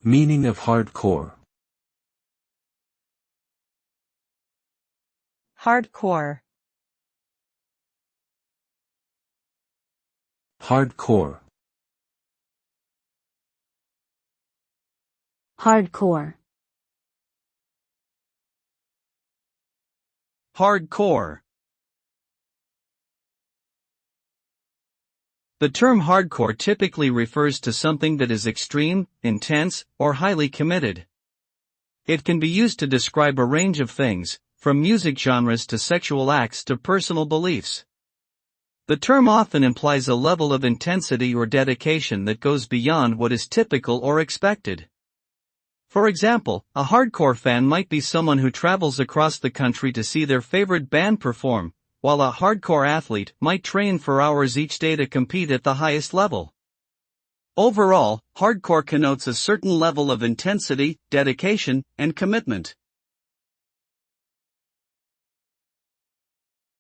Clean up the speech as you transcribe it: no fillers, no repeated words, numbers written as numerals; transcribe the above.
Meaning of hardcore. Hardcore. Hardcore. Hardcore. Hardcore. The term hardcore typically refers to something that is extreme, intense, or highly committed. It can be used to describe a range of things, from music genres to sexual acts to personal beliefs. The term often implies a level of intensity or dedication that goes beyond what is typical or expected. For example, a hardcore fan might be someone who travels across the country to see their favorite band perform, while a hardcore athlete might train for hours each day to compete at the highest level. Overall, hardcore connotes a certain level of intensity, dedication, and commitment.